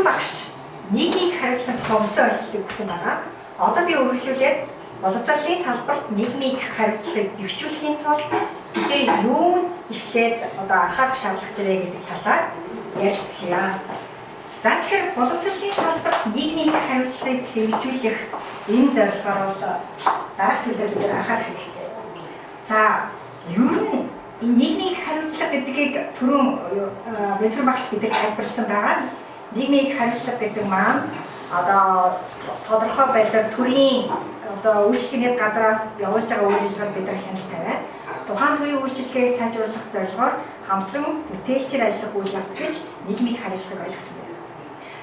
багш нийгмийн хариуцлагын томцоо ойлголтыг өгсөн байгаа. Одоо би үргэлжлүүлээд боловсролын салбарт нийгмийн хариуцлагыг бэхжүүлэхийн тулд бид юунд эхлээд одоо анхаарах шаардлагатай вэ гэдэг талаар ярилцъя. За тэгэхээр боловсролын салбарт нийгмийн хариуцлагыг хөгжүүлэх энэ зорилгоор дараах зүйлээр бид анхаарах хэрэгтэй. За ер нь нийгмийн хариуцлага гэдгийг түрүүн Бэлсүр багш бидэнд тайлбарласан байгаа. Нийгмийн хариуцлага гэдэг маань одоо тодорхой байдлаар төрийн одоо үйлчлэгийн газраас явуулж байгаа үйл ажиллагааг бид хяналт тавиад тухайн төрийн үйлчлэгийг сайжруулах зорилгоор хамтран бүтээлчээр ажиллах үйл явц гэж нийгмийн хариуцлагыг ойлгосон байна.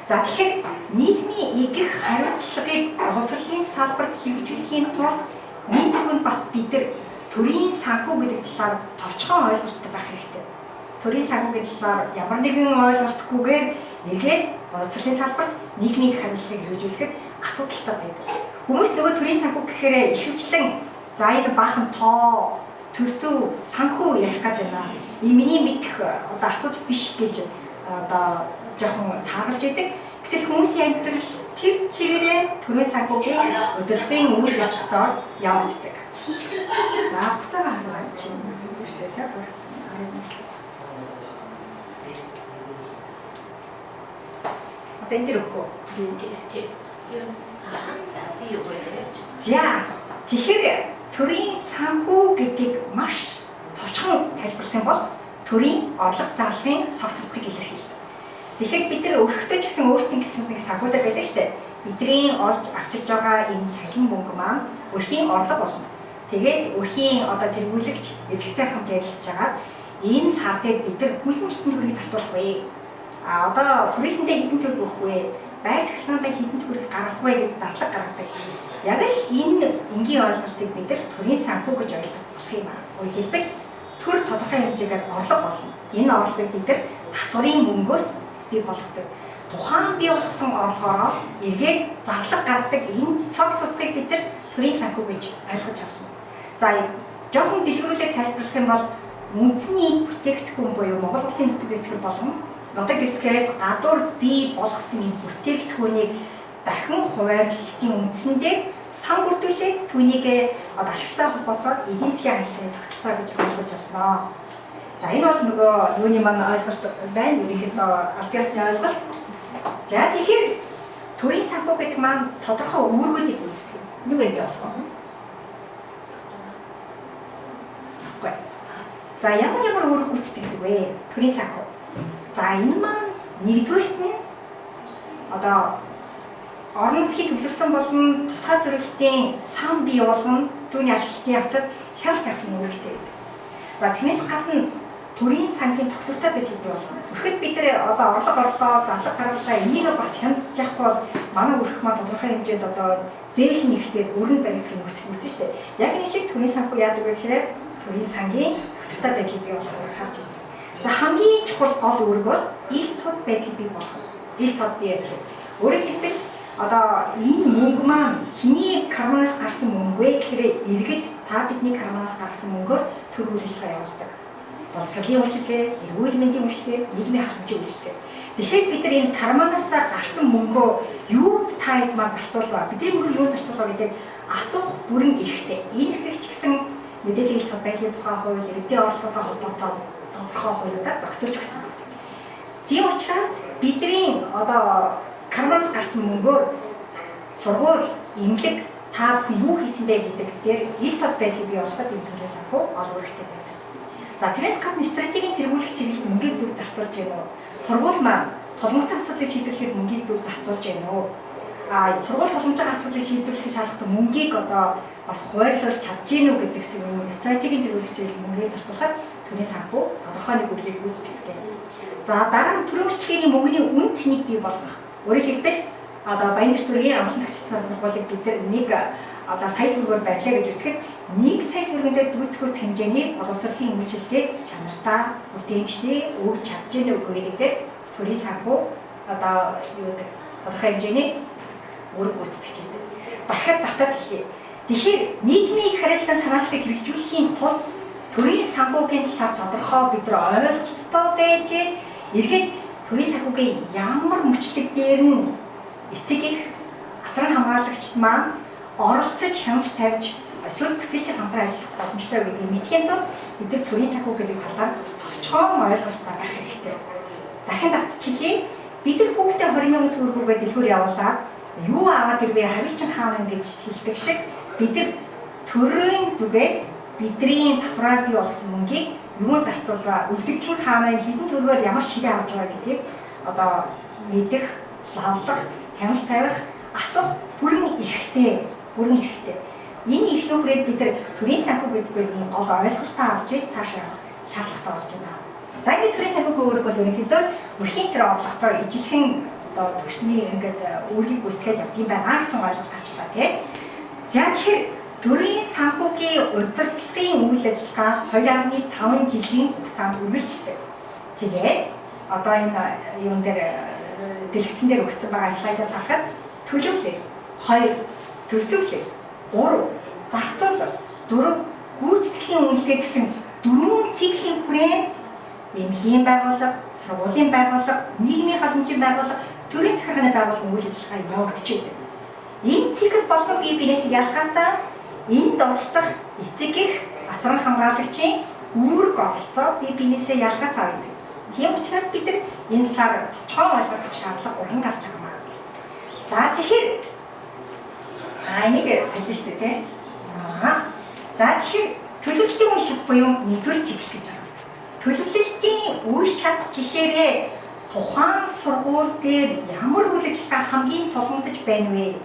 За тэгэхээр нийгмийн игэх хариуцлагыг боловсролын салбарт хэрэгжүүлэхийн тулд нийгмийн бас бид төрийн санхүү гэдэг талаар товчхон ойлголттой байх хэрэгтэй. Төрийн санхүү гэдэг талаар ямар нэгэн ойлголтгүйгээр эргээд боловсролын салбарт нийгмийн хариуцлагыг хэрэгжүүлэхэд асуудалтай байдаг. Хүмүүс нөгөө төрийн санхүү гэхээр ихэвчлэн за энэ баахан тоо, төсөв, санхүү ярих гэдэг байна. Энэ миний мэдэх одоо асуудал биш гэж одоо жоохон цааргалж идэг. Гэтэл хүмүүсийн амьдрал тэр чигээрээ төрийн санхүүгийн удирдлагын үйл явцдаар явагддаг. За буцаага хараад чинь үүштэй тийм. Одоо энэ дэр өгөө. Тийм. За би юу вэ? За тэгэхээр төрийн санхүү гэдгийг маш товчхон тайлбарлах юм бол төрийн орлого зарлагын цогц судалгааг илэрхийлдэг. Тэгэхээр бид нар өрхтөө ч гэсэн өөртөө гэсэн нэг санхүүтэй байдаг шүү дээ. Бидний олж авчирж байгаа энэ цалин мөнгө маань өрхийн орлого болно. Тэгээд өрхийн одоо тэргүүлэгч эзэгтэй хамт ярилцж байгаа энэ сардыг бид нар хүнсэн хитэн төгрөгийг зарцуулах вэ? Одоо туризмдээ хитэн төгрөг өгөх вэ? Байр цахилгаандаа хитэн төгрөг гаргах вэ гэж зарлаг гаргадаг. Яг л энэ энгийн ойлголтыг бид нар төрийн санхүү гэж ойлгох болох юм аа. Өөрөөр хэлбэл төр тодорхой хэмжээгээр орлого болно. Энэ орлогыг бид нар татварын мөнгөөс бий болгодог. Тухайн бий болгосон орлогоороо эргээд зарлаг гаргадаг энэ цогц судалгааг бид нар төрийн санхүү гэж ойлгож байна. За жоохон дэлгэрүүлээд тайлбарлах юм бол үндэсний бүтээгдэхүүн буюу Монгол улсын бүтээгдэхүүн болгон нутаг дэвсгэрээс гадуур бий болгосон энэ бүтээгдэхүүнийг дахин хуваарлалтын үндсэндээ сан бүрдүүлээд түүнийг ашигтай холбоотойгоор эдийн засгийн харилцааны тогтолцоо гэж ойлгож байна. За энэ бол нөгөө юуны маань ойлголт байна. Ерөнхийдөө аль биесны ойлголт. За тэгэхээр төрийн санхүү гэдэг маань тодорхой үүргүүдийг үүсгэх. Нэг юм явах. За ямар үүрэг гүйцэтгэдэг вэ? Төрийн санхүү. За энэ маань нэгдүгээрт нь одоо орон нутгийг төвлөрсөн болон тусгай зорилтын сан бий болгон түүний ашиглалтын явцад хяналт тавих нь үүрэгтэй байдаг. За тэрнээс гадна төрийн санхүүгийн тогтвортой байдлыг бий болгоно. Өрхөд бид нар одоо орлого орлоо, зарлага гаргалаа энийг бас хянаж явахгүй бол манай өрх маань тодорхой хэмжээнд одоо зээл нэгтээд өрн баригдах нөхцөл үүснэ шүү дээ. Яг энэ шиг төрийн санхүү яадаг вэ гэхээр төрийн сангийн тогтвортой байдлыг бий болгохыг харж байна. За хамгийн чухал гол үүрэг бол ил тод байдал бий болгох. Ил тод бий гэх. Өөрөөр хэлбэл одоо энэ мөнгө маань хэний карманаас гарсан мөнгө вэ гэхээр иргэд та бидний карманаас гарсан мөнгөөр төр үйл ажиллагаа явуулдаг. Боловсролын үйлчилгээ, эрүүл мэндийн үйлчилгээ, нийгмийн халамжийн үйлчилгээ. Тэгэхээр бид нар энэ карманаас гарсан мөнгөө юунд та хэд маань зарцуулваа? Бидний мөнгө юунд зарцуулваа гэдэг асуух бүрэн эрхтэй. Энэ эрхийг ч гэсэн мэдээллийн ил тод байдлын тухай хууль, иргэдийн оролцоотой холбоотой тодорхой хуулиудаар зохицуулж өгсөн байдаг. Тийм учраас бидний одоо карманаас гарсан мөнгөөр сургууль, эмнэлэг та бүхэн юу хийсэн бэ гэдэг дээр ил тод байдлыг бий болгоход энэ төрлийн санхүү олох хэрэгтэй байдаг. За тэрээс гадна стратегийн тэргүүлэх чиглэлд мөнгийг зөв зарцуулж байна уу? Сургууль маань толгомцсон асуудлыг шийдвэрлэхэд мөнгийг зөв зарцуулж байна уу? Сургууль толгомжийн асуудлыг шийдвэрлэх шаардлагатай мөнгийг одоо бас хуваарлуулж чадж гин үү гэдэг стратегийн тэргүүлэх чиглэлд мөнгийг зарцуулахад төрийн санхүү тодорхой нэг үргийг гүйцэтгэдэг. За дараа нь төрийн үйлчлэгийн мөнгөний үн цэнийг бий болгох. Өөрөөр хэлбэл одоо Баянзүрт төрийн амралтын цэцлэл сургуулийг бид нэг одоо сая төгрөгөөр барьлаа гэж үзэхэд 1 сая төгрөгөндөө дүүцгүүц хэмжээний боловсролын үйлчлэгийг чанартай, бүтээмжтэй өгч чадж гэнэ үгүй гэдэгт төрийн санхүү одоо юу гэдэг тодорхой хэмжээний үүрэг гүйцэтгэж байдаг. Дахиад хэлье. Тэгэхээр нийгмийн хариуцлагын санаачлалыг хэрэгжүүлэхийн тулд төрийн санхүүгийн талаар тодорхой бид нар ойлголттой байж эргээд төрийн санхүүгийн ямар мөчлөг дээр нь эцэг их асран хамгаалагчид маань оролцож хяналт тавьж эсвэл бүтээлч хамтран ажиллах боломжтой гэдгийг мэдхийн тулд бид нар төрийн санхүү гэдэг талаар товчхон ойлголт багах хэрэгтэй. Дахин давтчихлаа. Бид нар хүүхдээ 20,000 төгрөгөөр дэлгүүр явуулаад юу аваад ирвэ хариучин хаана гэж хэлдэг шиг бид нар төрийн зүгээс бидний татвараар бий болсон мөнгийг юунд зарцуулбаа, үлдэгдэх хаана хэдэн төгрөгөөр ямар ширээ авч байгаа гэдгийг одоо мэдэх, лавлах, хяналт тавих, асуух бүрэн эрхтэй. Энэ эрхийн хүрээд бид нар төрийн санхүү гэдэг нь гол ойлголтоо авч иж цаашаа явах шаардлагатай болж байна. За ингээд төрийн санхүү өөрөг бол ерөнхийдөө өрхийн төр орлоготой ижилхэн одоо төвчний ингээд үүргийг гүйцэтгэж явдсан байна гэсэн ойлголт авчлаа тий. За тэгэхээр төрийн санхүүгийн удирдлагын үйл ажиллагаа 2.5 жилийн хугацаанд үргэлжилдэг. Тэгээд одоо энэ юун дээр дэлгэцэн дээр өгсөн байгаа слайдаас харахад төлөвлөл 2 төсөвлөл 3 зарцуулалт 4 гүйцэтгэлийн үйлдэл гэсэн 4 циклийн хүрээнд эмнэлгийн байгууллага, сургуулийн байгууллага, нийгмийн халамжийн байгууллага, төрийн захиргааны байгууллагын үйл ажиллагаа явагдаж байдаг. Энэ цикл болгон бие биенээс ялгаатай энд оролцох эцэг их асран хамгаалагчийн үүрэг оролцоо бие биенээсээ ялгаатай байдаг. Тийм учраас бид нар энэ талаар товчхон ойлгох шаардлага уран гарч байгаа маа. За тэгэхээр энийг солино шүү дээ тий. За тэгэхээр төлөвлөлтийн үе шат буюу нэгдүгээр цикл гэж байна. Төлөвлөлтийн үе шат гэхээрээ тухайн сургууль дээр ямар үйл ажиллагаа хамгийн тулгамдж байна вэ?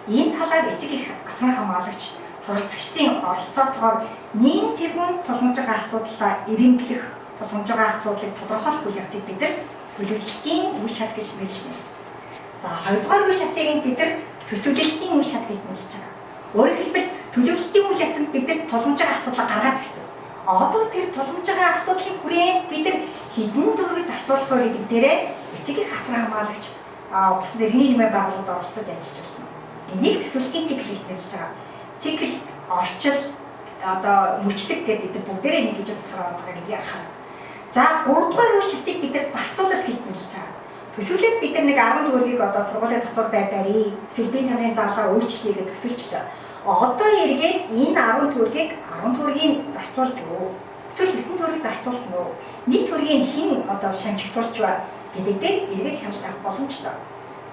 Энэ талаар эцэг их асран хамгаалагч суралцагчдын оролцоотойгоор нийт тэргүүн тулгамж байгаа асуудлаа эренблэх, тулгамж байгаа асуудлыг тодорхойлох үйл явцыг бид нар төлөвлөлтийн үе шат гэж нэрлэдэг. За хоёрдугаар үе шатыг бид нар төсөвлөлтийн үе шат гэж нэрлэж байгаа. Өөрөөр хэлбэл төлөвлөлтийн үйл явцанд бид нар тулгамж байгаа асуудлаа гаргаад ирсэн. Одоо тэр тулгамж байгаа асуудлын хүрээнд бид нар хэдэн төгрөгийг зарцуулах вэ гэдэг дээрээ эцэг их асран хамгаалагчид бусад иргэний нэмийн байгууллагад оролцож ажиллаж байна. Энийг төсөвлөлтийн цикл гэж нэрлэж байгаа. Цикл, орчил, одоо мөчлөг гэдэг бүгдээрээ нэг гэж утгаар байгаа гэдгийг харах. За 3 дугаар үе шатыг бид нар зарцуулалт гэж нэрлэж байгаа. Төсөвлөлт бид нар нэг 10 төгрөгийг одоо сургуулийн татвар барья, эсвэл бие тамирын зарлаа өөрчлөе гэж төсөлчлээ. Одоо эргээд энэ 10 төгрөгийг 10 төгрөгийг зарцуулж өгөө. Эсвэл 9 төгрөгийг зарцуулсан уу? 1 төгрөгийг хэн одоо шамжигдуулж ба гэдэг дээр эргээд хяналт авах боломжтой.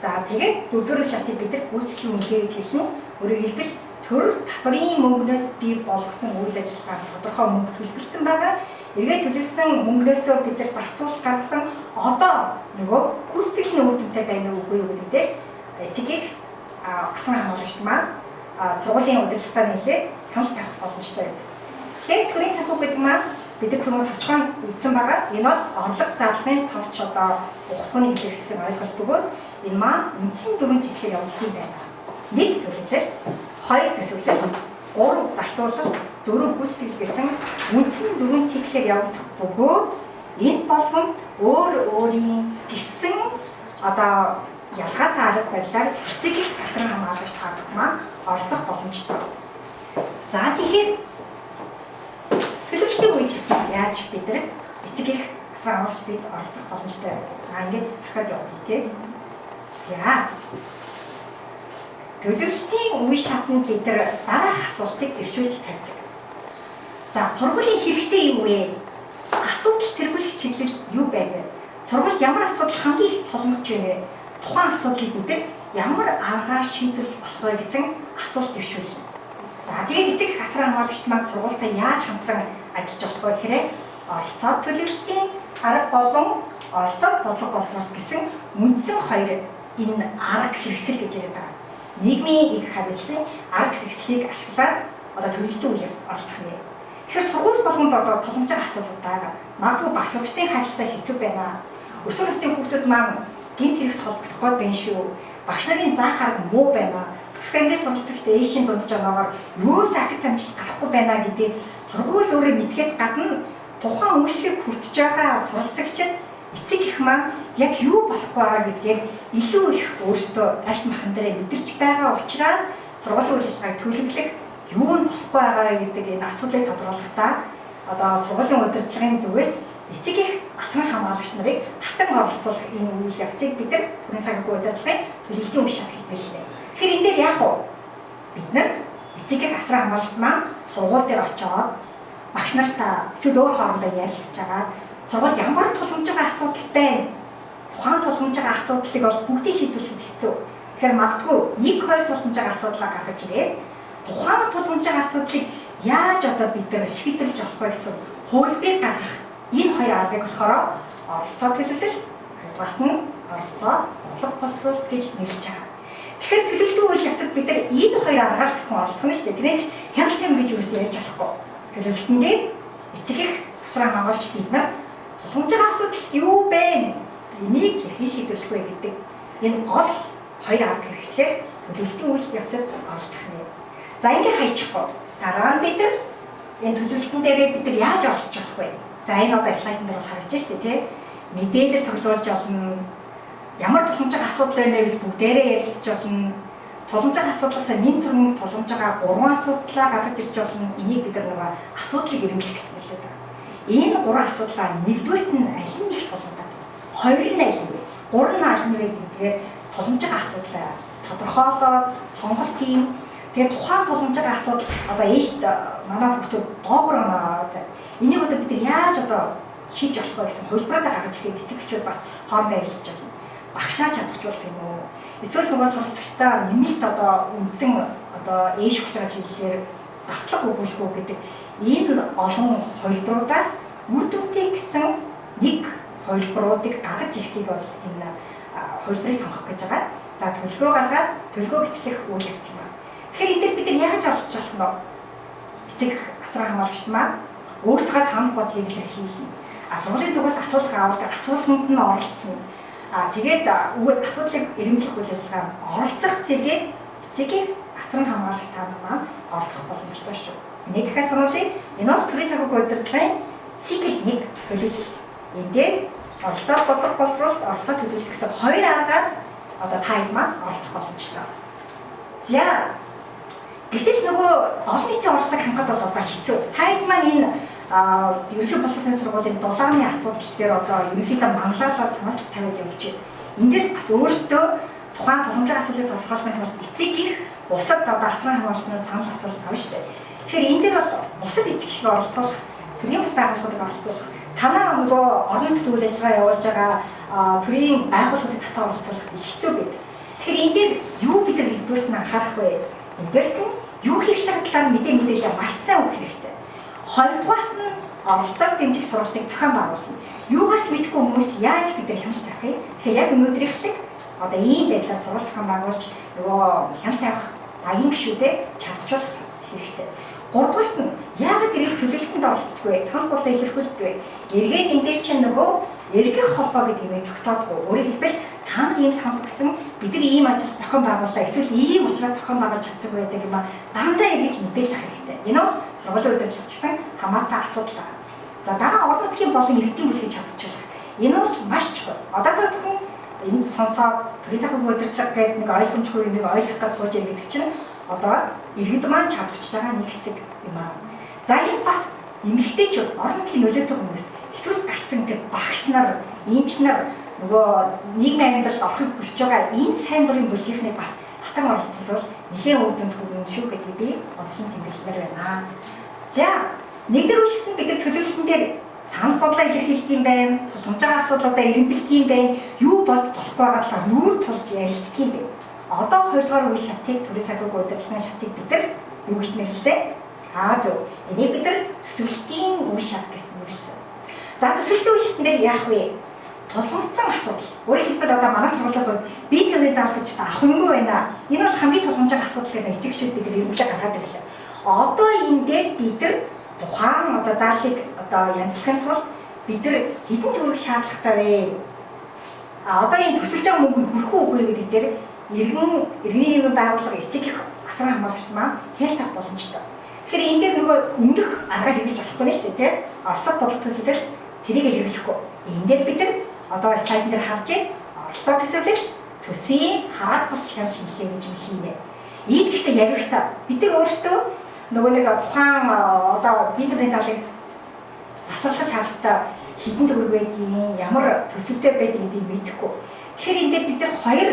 За тэгээд 4-р шатыг бид нар гүйцэтгэлийн үнэлгээ гэж хэлнэ. Өөрөөр хэлбэл төр татварын мөнгнөөс бий болгосон үйл ажиллагаа тодорхой мөнгө төлөвлөсөн байгаа. Эргээд төлөвлөсөн мөнгнөөсөө бид нар зарцуулж гаргасан одоо нөгөө гүйцэтгэлийн үр дүнтэй байна уу үгүй юу гэдэг дээр эцэг их асран хамгаалагчид маань сургуулийн удирдлагатай нийлээд хяналт авах боломжтой байдаг. Тэгэхээр төрийн санхүү гэдэг маань бид нар түрүү товчхон үзсэн байгаа. Энэ бол орлого зарлагын товч одоо ухтганы хэлэлцсэн ойлголт бөгөөд энэ маань үндсэн 4 циклээр явагдсан байна. 1 төлөвлөлт, 2 төсөвлөлт, 3 зарцуулалт, 4 гүйцэтгэл гэсэн үндсэн 4 циклээр явагдах бөгөөд энэ болгонд өөр өөрийн гисэн одоо ялгаатай арга барилаар эцэг их асран хамгаалагч таарах маань оролцох боломжтой. За тэгэхээр төлөвлөлтийн үе шатыг яаж бид нар эцэг их асран хамгаалагч бид оролцох боломжтой. Ингээд захиад явуулъя тий. За төлөвлөлтийн үе шатнд бид нар дараах асуултыг дэвшүүлж тавьдаг. За сургуулийн хэрэгцээ юу вэ? Асуудал тэргүүлэх чиглэл юу байв вэ? Сургуульд ямар асуудал хамгийн их тулгамдж байна вэ? Тухайн асуудлыг бид нар ямар аргаар шийдвэрлэж болох вэ гэсэн асуулт дэвшүүлнэ. За тэгээд эцэг их асран хамгаалагчид маань сургуультай яаж хамтран ажиллаж болох вэ гэхээр оролцоо төлөвлөлтийн арга болон оролцоо бодлого боловсрол гэсэн үндсэн хоёр энэ арга хэрэгсэл гэж яриад байгаа. Нийгмийн их хариуцлын арга хэрэгслийг ашиглаад одоо төлөвлөлтийн үйл явцад оролцох нэ. Тэгэхээр сургууль болгонд одоо тулгамж байгаа асуудал байгаа. Магадгүй багш сурагчдын харилцаа хэцүү байна. Өсвөр насны хүүхдүүд маань гэмт хэрэгт холбогдох гээд байна шүү. Багш нарын заах арга муу байна. Төгсгөө англи суралцагчд ээшийн дунджж байгаагаар юус ахиц амжилт гарахгүй байна гэдэг сургууль өөрөө мэдхээс гадна тухайн үйлчлэгийг хүртэж байгаа суралцагчид эцэг их маань яг юу болохгүй байгаа гэдгээр илүү их өөрсдөө альс махан дээрээ мэдэрч байгаа учраас сургуулийн үйл ажиллагааг төлөвлөх юу нь болохгүй байгаа гэдэг энэ асуудлыг тодруулахдаа одоо сургуулийн удирдлагын зүгээс эцэг эх асран хамгаалагч нарыг татан оролцуулах энэ үйл явцыг бид нар төрийн санхүүгийн удирдлагын төлөвлөлтийн үе шат гэж нэрлэв. Тэгэхээр энэ дээр яах вэ? Бид нар эцэг эх асран хамгаалагчд маань сургууль дээр очиод багш нартай эсвэл өөр хоорондоо ярилцж агаад сургуульд ямар тулгамж байгаа асуудал байна. Тухайн тулгамж байгаа асуудлыг бол бүгдийг шийдвэрлэхэд хэцүү. Тэгэхээр магадгүй 1-2 тулгамж байгаа асуудлаа гаргаж ирээд тухайн тулгамж байгаа асуудлыг яаж одоо бид нар шийдвэрлэж болох вэ гэсэн хуулбарыг гаргах энэ хоёр аргыг болохоор оролцоо төлөвлөлт, хоёрдугаарт нь оролцоо бодлого боловсруулалт гэж нэрлэж байгаа. Тэгэхээр төлөвлөлтийн үйл явцад бид нар энэ хоёр аргаар зөвхөн оролцох нь шүү дээ. Тэрээс хяналт юм гэж юусэн ярьж болохгүй. Төлөвлөлтөн дээр эцэг эх асран хамгаалагч бид нар тулгамж байгаа асуудал юу бэ? Энийг хэрхэн шийдвэрлэх вэ гэдэг энэ гол хоёр арга хэрэгслээр төлөвлөлтийн үйл явцад оролцох нь. За ингээд хайчихгүй. Дараа нь бид нар энэ төлөвлөлтөн дээрээ бид нар яаж оролцож болох вэ? За энэ одоо слайдын дээр бол харагдаж шүү дээ, тий. Мэдээлэл цуглуулж болно. Ямар тулгамж байгаа асуудал байна гэж бүгдээрээ ярилцж болно. Тулгамж байгаа асуудлаас нэн төрн тулгамж байгаа 3 асуудлаа гаргаж ирж болно. Энийг бид нар нөгөө асуудлыг эргүүлэх гэж нэрлэдэг байна. Энэ 3 асуудлаа нэгдүгээрт нь аль нь их тулгамдаад, хоёр нь аль нь вэ? 3 нь аль нь вэ гэдгээр тулгамж байгаа асуудлаа тодорхойлоод сонголт тийм. Тэгээд тухайн тулгамж байгаа асуудал одоо ээжд манай хүүхдүүд доогор энийг одоо бид нар яаж одоо шийдэж болох вэ гэсэн хөлбөрөдө гаргаж ирэх эцэг эхчүүд бас хоорондоо ярилцж байна. Багшаа чадахжуулах юм уу? Эсвэл нөгөө суралцагчдаа нэмэлт одоо үндсэн одоо ээж өгч байгаа чиглэлээр давтлага өгүүлэх үү гэдэг энэ олон хөлбөрүүдээс үр дүнтэй гэсэн нэг хөлбөрүүдийг гаргаж ирэхийг бол энэ хөлбөрийг сонгох гэж байгаа. За төлөвлөгөө гаргаад төлөвлөгөө бичлэх үйл явц юм байна. Тэгэхээр энэ дээр бид нар яаж оролцож болох нь эцэг асран хамгаалагч маань өөртөө санал бодлыг илэрхийлнэ. Сургуулийн зүгээс асуулга аваад асуултанд нь оролцсон. Тэгээд асуудлыг эрэмблэх үйл ажиллагаанд оролцох зэргээр эцэг эх асран хамгаалагч та нар маань оролцох боломжтой шүү. Энийг дахиад сануулъя. Энэ бол төрийн санхүүгийн удирдлагын цикл 1 төлөвлөлт. Энэ дээр оролцоо бодлого боловсруулалт, оролцоо төлөвлөлт гэсэн хоёр аргаар одоо та хэд маань оролцох боломжтой. За гэтэл нөгөө олон нийтийн оролцоог хангах бол одоо хэцүү. Та хэд маань энэ ерөнхий боловсролын сургуулийн дулааны асуудал дээр одоо ерөнхийдөө манлайлал санаачлал тавиад явж байна. Энэ дээр бас өөртөө тухайн тулгамжийн асуудлыг тодорхойлохын тулд эцэг эх бусад одоо асран хамгаалагчнаас санал асуулт авна шүү дээ. Тэгэхээр энэ дээр бол бусад эцэг эхийг оролцуулах, төрийн бас байгууллагуудыг оролцуулах, танаа нөгөө орон нутгийн үйл ажиллагаа явуулж байгаа төрийн байгууллагуудыг татаа оролцуулах хэцүү байдаг. Тэгэхээр энэ дээр юу бид нар нэгдүгээрт нь анхаарах вэ? Нэгдүгээрт нь юу хийх чагаа талаар мэдээлэл маш сайн өгөх хэрэгтэй. Хоёрдугаарт нь оролцоог дэмжих сургалтыг зохион байгуулна. Юугаарч мэдэхгүй хүмүүс яаж бид нар хяналт тавих юм? Тэгэхээр яг өнөөдрийнх шиг одоо ийм байдлаар сургалт зохион байгуулж нөгөө хяналт тавих багийн гишүүдэд чадчихвал хэрэгтэй. Гуравдугаарт нь яагаад ирэх төлөвлөлтөнд оролцдоггүй вэ? Санал бодлоо илэрхийлдэггүй. Эргээд энэ дээр чинь нөгөө эргэх холбоо гэдэг юм тогтоодгүй. Өөрөөр хэлбэл та нар ийм санал гэсэн бид нар ийм ажил зохион байгууллаа. Эсвэл ийм учраас зохион байгуулж чадсан байдаг юм а. Дандаа эргэж мэдээлж авах хэрэгтэй. Энэ бол сургуулийн удирдлагчсан хамаатай асуудал байна. За дараа орон нутгийн болон иргэдийн бүлгийг чадчихвал энэ бол маш чухал. Одоо бүхэн энэ сонсоод төрийн санхүүгийн удирдлага гэдэг нэг ойлгомжгүй нэг ойлгох гэж сууж байгаа гэдэг чинь одоо иргэд маань чадчихж байгаа нэг хэсэг юм аа. За энэ бас эмэгтэйчүүд орон нутгийн нөлөөтэй хүмүүс хэвтүүд гарцсан гэдэг багш нар, эмч нар нөгөө нийгмийн амьдралд орохыг хүсэж байгаа энэ сайн дурын бүлгийнхнийг бас татан оролцуулбал нэлээд үр дүнд хүрнэ шүү гэдгийг би онцлон тэмдэглэмээр байна. За нэгдүгээр үеийнхэн бид нар төлөвлөлтөн дээр санал бодлоо илэрхийлдэг юм байна. Тулгамж байгаа асуудлуудаа эренбэлдэг юм байна. Юу болохгүй байгаа талаар нүүр тулж ярилцдаг юм байна. Одоо 2 дугаар үе шатыг төрийн санхүүгийн удирдлагын шатыг бид нар юу гэж нэрлэлээ? Зөв. Энийг бид нар төсвөлтийн үе шат гэж нэрлэсэн. За төсвөлтийн үе шатн дээр яах вэ? Тулгамдсан асуудал. Өөрөөр хэлбэл одоо манай сургуулийн хувьд бие тамирын заалгч авах юмгүй байна. Энэ бол хамгийн тулгамж байгаа асуудал гэдэг эцэг эхчүүд бид нар эргүүлээ гаргаад ирлээ. Одоо энэ дээр бид нар тухайн одоо заалыг одоо янзлахын тулд бид нар хэдэн төгрөг шаардлагатай вэ? Одоо энэ төсөлж байгаа мөнгө хүрэх үгүй гэдэг дээр иргэний хэвийн байгууллага эцэг эх асран хамгаалагчд маань хялт авах боломжтой. Тэгэхээр энэ дээр нөгөө өмнөх арга хэрэгжиж болохгүй шүү дээ, тийм? Оролцоо бодлого төлөвлөлт тэрийг хэрэглэхгүй. Энэ дээр бид нар одоо слайдн дээр харж оролцоо төсөвлөлт төсвийн хараад бус хяналт шинжилгээ гэж хийнэ. Ийм гэхдээ яригта бид нар өөрсдөө нөгөө нэг тухайн одоо бие тамирын заалыг асуулах шаардлагатай хэдэн төгрөг байдгийг, ямар төсөвтэй байдаг гэдгийг мэдэхгүй. Тэгэхээр энэ дээр бид нар хоёр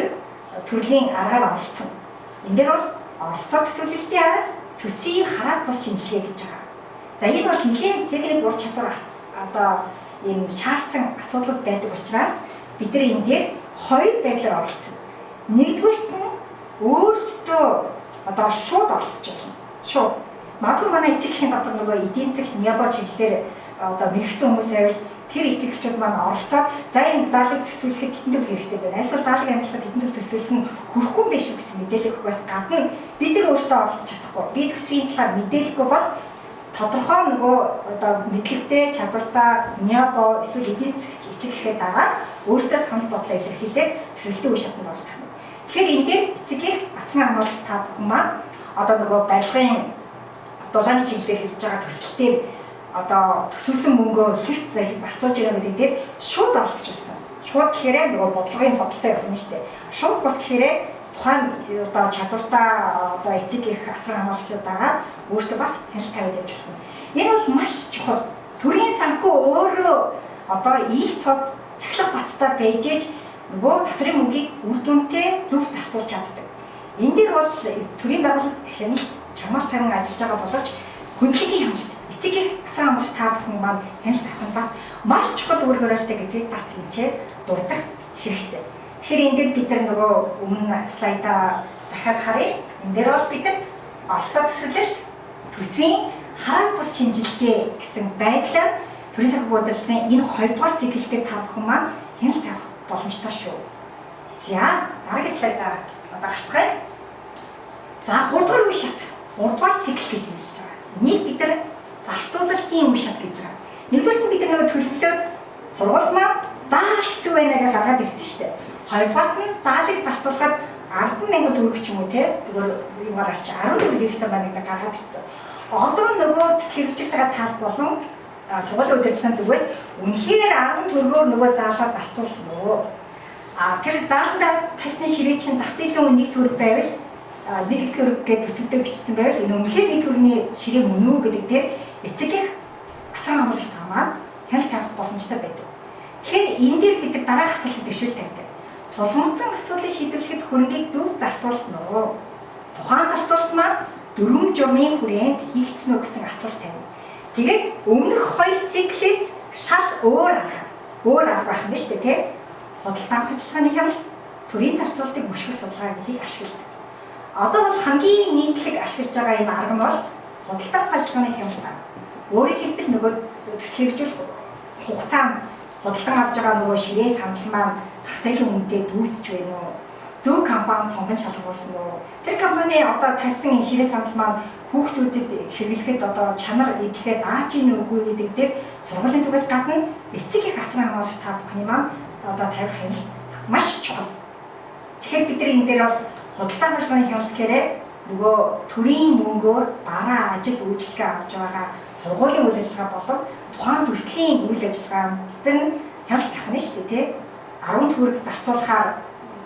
төрлийн аргаар оролцсон. Энэ дээр бол оролцоо төсөөлөлтийн арга, төсвийн хараат бус шинжилгээ гэж байгаа. За энэ бол нэлээд техник ур чадвар одоо ийм шаардсан асуудал байдаг учраас бид нар энэ дээр хоёр байдлаар оролцсон. Нэгдүгээрт нь өөрсдөө одоо шууд оролцож байна. Шууд. Магадгүй манай эцэгхийн дотор нөгөө эдийн засгч нябо чиглэлээр одоо мэрэгсэн хүмүүс байвал тэр эцэгчүүд маань оролцоод за энэ заалыг төсвөлөхэд хэдэн төгрөг хэрэгтэй байна. Այսօр заалыг ажиллахад хэдэн төгрөг төсвөлсөн хүрхгүй юм биш үү гэсэн мэдээлэл өгөхөөс гадна бид нар өөрсдөө оролцож чадахгүй. Би төсвийн талаар мэдээлэхгүй бол тодорхой нөгөө одоо мэдлэгтэй, чадвартай нябо эсвэл эдийн засгч эцэг гэхэд дагаад өөртөө санал бодлоо илэрхийлээд төсвөлтийн үе шатанд оролцох нь. Тэгэхээр энэ дээр эцэгийнх асран хамгаалагч та бүхэн маань одоо нөгөө барилгын дулааны чиглэлээр хийж байгаа төсөлтөөр одоо төсөвсөн мөнгөө хэрц зарцуулж байгаа гэдэг дээр шууд оролцож байна. Шууд гэхээр нөгөө бодлогын бодолцоо явах нь шүү дээ. Шууд бас гэхээр тухайн одоо чадвартай одоо эцэгийнх асран хамгаалагчдаа дагаад өөртөө бас хяналт тавиад явж байна. Энэ бол маш чухал. Төрийн санхүү өөрөө одоо их тод сахилга баттай байж нөгөө татрын мөнгийг үр дүнтэй зөв зарцуулж чаддаг. Энэ дээр бол төрийн байгууллага хяналт чамаар тавин ажиллаж байгаа боловч хөндлөгийн хяналт эцэгийнх асран хамгаалагч та бүхэн маань хяналт авах нь бас маш чухал үр хөрөлтэй гэдгийг бас хэмжээ дурдах хэрэгтэй. Тэгэхээр энэ дээр бид нар нөгөө өмнө слайдаа дахиад харъя. Энэ дээр бол бид нар оролцоо төсөөлөлт, төсвийн хараат бус шинжилгээ гэсэн байдлаар төрийн санхүү удирдлагын энэ 2 дугаар цикл дээр та бүхэн маань хяналт авах боломжтой шүү. За дараагийн слайдаа одоо гарцгаая. За 3 дугаар үе шат, 3 дугаар цикл гэж нэрлэж байгаа. Энийг бид нар зарцуулалтын үе шат гэж байгаа. Нэгдүгээр нь бид нар нөгөө төлөвлөлтөд сургууль маань заал хэцүү байна гэж гаргаад ирсэн шүү дээ. Хоёрдугаарт нь заалыг зарцуулахад 10,000 төгрөг ч юм уу те зүгээр юугаар авч 14 хэрэгтэй байна гэдэг гаргаад ирсэн. Одоо нөгөө хэрэгжүүлж байгаа тал болон сургуулийн удирдлагын зүгээс үнэхээр 10 төгрөгөөр нөгөө заалаа зарцуулсан уу? Тэр зааланда тавьсан ширээ чинь зах зээлийн үн 1 төгрөг байвал 1 төгрөг гэдэг төсөвтэй бичсэн байвал энэ үнэхээр 1 төгрөгийн ширээ мөн үү гэдэг дээр эцэгийнх асран хамгаалагч та маань хяналт авах боломжтой байдаг. Тэгэхээр энэ дээр бид дараах асуултад дэвшүүл тавьдаг. Тулгымцсан асуудлыг шийдвэрлэхэд хөрөнгийг зөв зарцуулсан уу? Тухайн зарцуулалт маань дөрвөн журмын хүрээнд хийгдсэн үү гэсэн асуулт тавина. Тэгээд өмнөх 2 циклээс шал өөр арга байх нь шүү дээ, тийм. Худалдан авах ажиллагааны хяналт, төрийн зарцуулалтыг мөшгөх судалгаа гэдгийг ашигладаг. Одоо бол хамгийн нийтлэг ашиглаж байгаа энэ арга нь бол худалдан авах ажиллагааны хяналт. Өөрөөр хэлбэл нөгөө төсөл хэрэгжүүлэх хугацаанд худалдан авж байгаа нөгөө ширээ сандал маань зах зээлийн үнэтэй дүүцэж байна уу? Зөв компани сонгон шалгуулсан уу? Тэр компани одоо тавьсан энэ ширээ сандал маань хүүхдүүдэд хэрэглэхэд одоо чанар эдлэгээ дааж ийн үгүй гэдэг дээр сургуулийн зүгээс гадна эцэгийнх асран хамгаалагч та бүхний маань одоо тавих юм маш чухал. Тэгэхээр бид нар энэ дээр бол худалдан авах ажиллагааны хяналт гэхээр нөгөө төрийн мөнгөөр бараа ажил үйлчлэгээ авч байгаа сургуулийн үйл ажиллагаа болон тухайн төслийн үйл ажиллагаанд нь хяналт авах нь шүү дээ, тийм. 10 төгрөг зарцуулахаар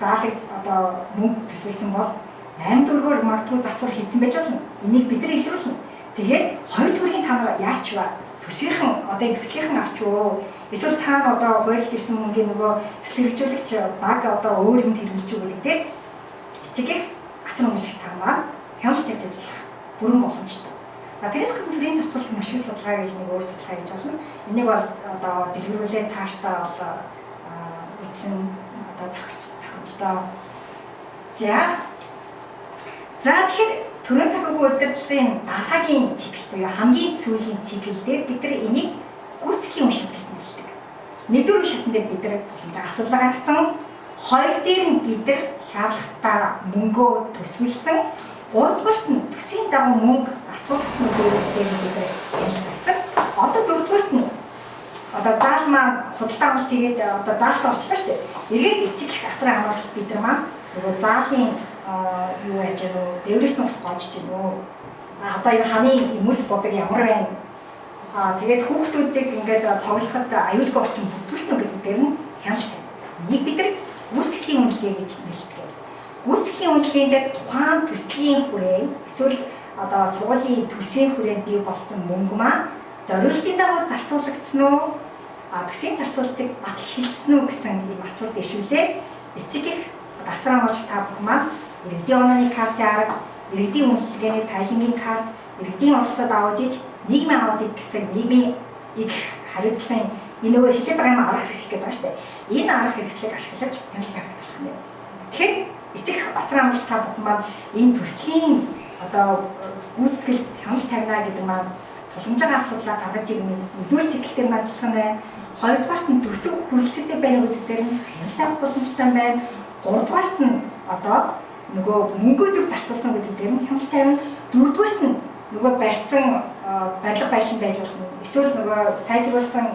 заалыг одоо мөнгө төсвөлсөн бол 8 төгрөгөөр магадгүй засвар хийсэн байж болно. Энийг бид нар илрүүлнэ. Тэгээд 2 төгрөгийн та нар яач вэ? Төсвийнхэн одоо энэ төслийнхэн авч уу? Эсвэл цаана одоо хуульж ирсэн мөнгөний нөгөө төсөл хэрэгжүүлэгч баг одоо өөр юм хэрэгжилж үү гэдэг дээр эцэгийнх асран хамгаалагч та маань хяналт тавьж ажиллах бүрэн боломжтой. За тэрээс гадна төрийн зарцуулалтын мөшгөх судалгаа гэж нэг өөр судалгаа хийж болно. Энийг бол одоо дэлгэрүүлээ цаашдаа бол үтсэн одоо зохимжтой. За тэгэхээр төрийн санхүү удирдлагын дараагийн цикл буюу хамгийн сүүлийн цикл дээр бид нар энийг гүйцэтгэхийн үе шат гэж нэрлэдэг. Нэгдүгээр үе шатн дээр бид нар боломжтой асуудал гаргасан, хоёр дээр нь бид нар шаардлагатай мөнгөө төсвөлсөн, гуравдугаарт нь төсвийн дагуу мөнгө зарцуулсан үеэр бид нар ялгарласан. Одоо дөрөвдүгээрт нь одоо заал маань худалдан авалт хийгээд одоо заалт орчлоо шүү дээ. Эргээд эцэг их асран хамгаалагч бид нар маань нөгөө заалын юу яаж вэ? Дэврээс нь ус гонж чинь үү? Одоо энэ ханы хүмүүс бодог ямар байна? Тэгээд хүүхдүүдийг ингээд тоглоход аюулгүй орчин бүрдүүлсэн гэдэг дээр нь хяналт байна. Энийг бид нар гүйцэтгэхийн үнэлгээ гэж нэрлэдэг. Гүйцэтгэхийн үнэлгээнд дээр тухайн төслийн хүрээнд эсвэл одоо сургуулийн төсвийн хүрээнд бий болсон мөнгө маань зориултын дагуу зарцуулагдсан уу? Төсвийн зарцуулалтыг баталж хилцсэн үү гэсэн ийм асуулт ишүүлээ. Эцэг их асран болж та бүх маань иргэдийн онооны картын арга, иргэдийн үнэлгээний тайлангийн карт, иргэдийн оролцоод аудит, нийгмийн аудит гэсэн нийгмийн их хариуцлагын энэ нөгөө хэлээд байгаа юм арга хэрэгсэл гэдэг байна шүү дээ. Энэ арга хэрэгслийг ашиглаж хяналт тавих болох юм. Тэгэхээр эцэг их асран болж та бүх маань энэ төслийн гүйцэтгэлд хяналт тавина гэдэг маань тулгамж байгаа асуудлаа гаргаж ирнэ. Нэгдүгээр циклээр ажиллах нь байна. Хоёрдугаарт нь төсөв хүрэлцэгтэй байна гэдэг дээр нь хяналт авах боломжтой байна. Гуравдугаарт нь нөгөө мөнгөө зөв зарцуулсан гэдэг дээр нь хяналт тавина. Дөрөвдүгээрт нь нөгөө барьсан барилга байшин байж болно. Эсвэл нөгөө сайжруулсан